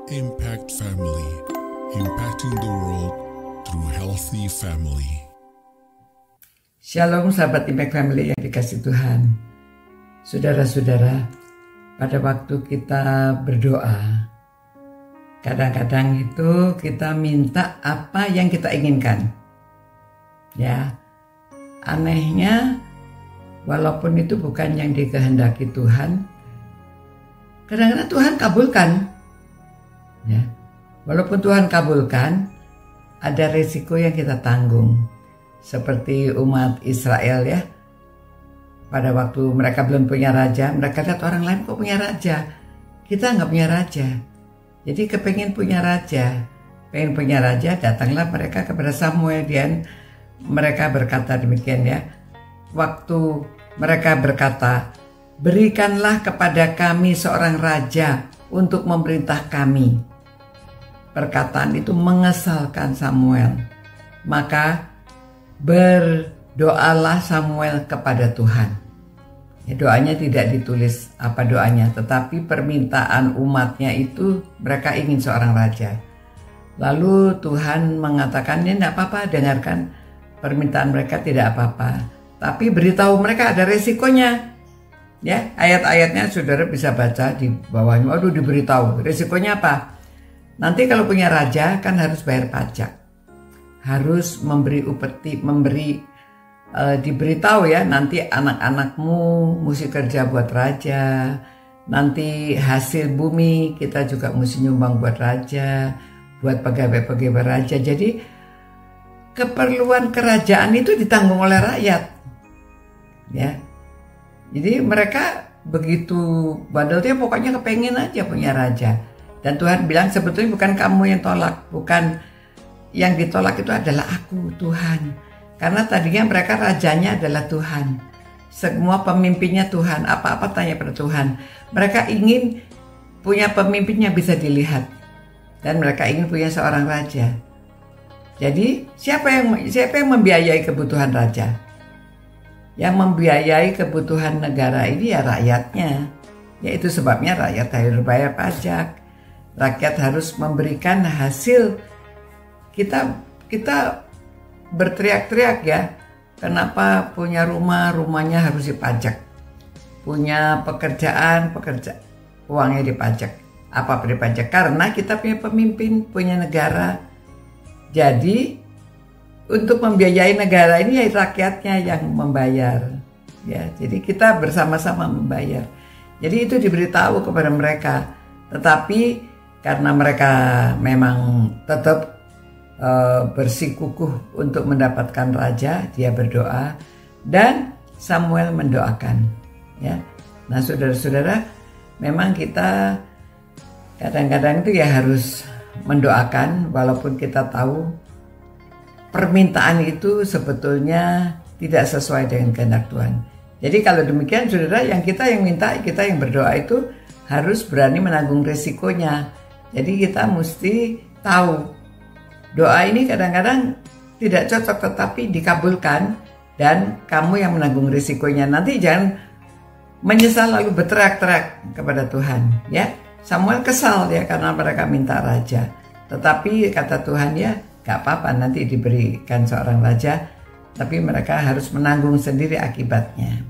Impact Family, impacting the world through healthy family. Shalom sahabat Impact Family yang dikasih Tuhan. Saudara-saudara, pada waktu kita berdoa, kadang-kadang itu kita minta apa yang kita inginkan. Ya, anehnya walaupun itu bukan yang dikehendaki Tuhan, kadang-kadang Tuhan kabulkan. Ya, walaupun Tuhan kabulkan, ada resiko yang kita tanggung. Seperti umat Israel ya, pada waktu mereka belum punya raja, mereka lihat orang lain kok punya raja, kita nggak punya raja. Jadi kepengen punya raja, datanglah mereka kepada Samuel dan mereka berkata demikian ya. Waktu mereka berkata, berikanlah kepada kami seorang raja untuk memerintah kami. Perkataan itu mengesalkan Samuel. Maka berdoalah Samuel kepada Tuhan. Ya, doanya tidak ditulis apa doanya, tetapi permintaan umatnya itu mereka ingin seorang raja. Lalu Tuhan mengatakan, ya tidak apa-apa, dengarkan permintaan mereka, tidak apa-apa. Tapi beritahu mereka ada resikonya. Ya, ayat-ayatnya saudara bisa baca di bawahnya. Aduh, diberitahu resikonya apa? Nanti kalau punya raja kan harus bayar pajak, harus memberi upeti, diberitahu ya, nanti anak-anakmu mesti kerja buat raja, nanti hasil bumi kita juga mesti nyumbang buat raja, buat pegawai-pegawai raja. Jadi keperluan kerajaan itu ditanggung oleh rakyat, ya. Jadi mereka begitu bandelnya, pokoknya kepengen aja punya raja. Dan Tuhan bilang sebetulnya bukan kamu yang tolak, bukan yang ditolak itu adalah aku, Tuhan. Karena tadinya mereka rajanya adalah Tuhan. Semua pemimpinnya Tuhan, apa-apa tanya pada Tuhan. Mereka ingin punya pemimpin yang bisa dilihat. Dan mereka ingin punya seorang raja. Jadi siapa yang membiayai kebutuhan raja? Yang membiayai kebutuhan negara ini ya rakyatnya. Yaitu sebabnya rakyat harus bayar pajak. Rakyat harus memberikan hasil. Kita berteriak-teriak ya, kenapa punya rumahnya harus dipajak, punya pekerjaan uangnya dipajak, apa dipajak? Karena kita punya pemimpin, punya negara. Jadi untuk membiayai negara ini ya rakyatnya yang membayar ya, jadi kita bersama-sama membayar. Jadi itu diberitahu kepada mereka, tetapi karena mereka memang tetap bersikukuh untuk mendapatkan raja, dia berdoa dan Samuel mendoakan. Ya, nah saudara-saudara, memang kita kadang-kadang itu ya harus mendoakan walaupun kita tahu permintaan itu sebetulnya tidak sesuai dengan kehendak Tuhan. Jadi kalau demikian saudara, kita yang minta, kita yang berdoa itu harus berani menanggung resikonya. Jadi kita mesti tahu doa ini kadang-kadang tidak cocok tetapi dikabulkan dan kamu yang menanggung risikonya. Nanti jangan menyesal lalu berteriak-teriak kepada Tuhan ya. Samuel kesal ya karena mereka minta raja. Tetapi kata Tuhan ya gak apa-apa, nanti diberikan seorang raja, tapi mereka harus menanggung sendiri akibatnya.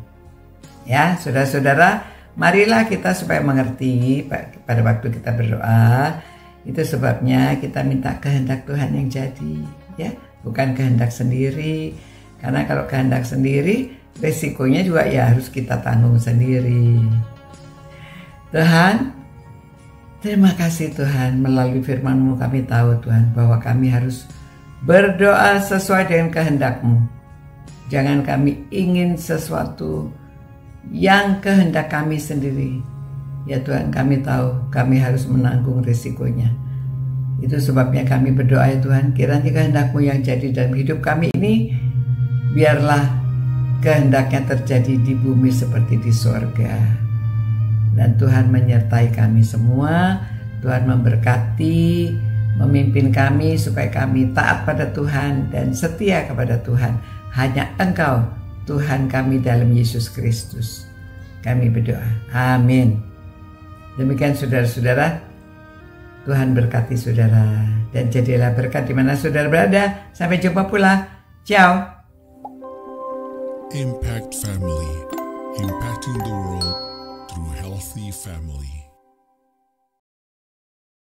Ya saudara-saudara, marilah kita supaya mengerti pada waktu kita berdoa. Itu sebabnya kita minta kehendak Tuhan yang jadi ya, bukan kehendak sendiri. Karena kalau kehendak sendiri, resikonya juga ya harus kita tanggung sendiri. Tuhan, terima kasih Tuhan, melalui firman-Mu kami tahu Tuhan bahwa kami harus berdoa sesuai dengan kehendak-Mu. Jangan kami ingin sesuatu yang kehendak kami sendiri. Ya Tuhan, kami tahu kami harus menanggung risikonya. Itu sebabnya kami berdoa ya Tuhan, kiranya kehendak-Mu yang jadi dalam hidup kami ini, biarlah kehendaknya terjadi di bumi seperti di surga. Dan Tuhan menyertai kami semua. Tuhan memberkati, memimpin kami supaya kami taat pada Tuhan dan setia kepada Tuhan. Hanya Engkau Tuhan kami dalam Yesus Kristus. Kami berdoa. Amin. Demikian saudara-saudara, Tuhan berkati saudara dan jadilah berkat di mana saudara berada. Sampai jumpa pula. Ciao. Impact Family, impacting the world through healthy family.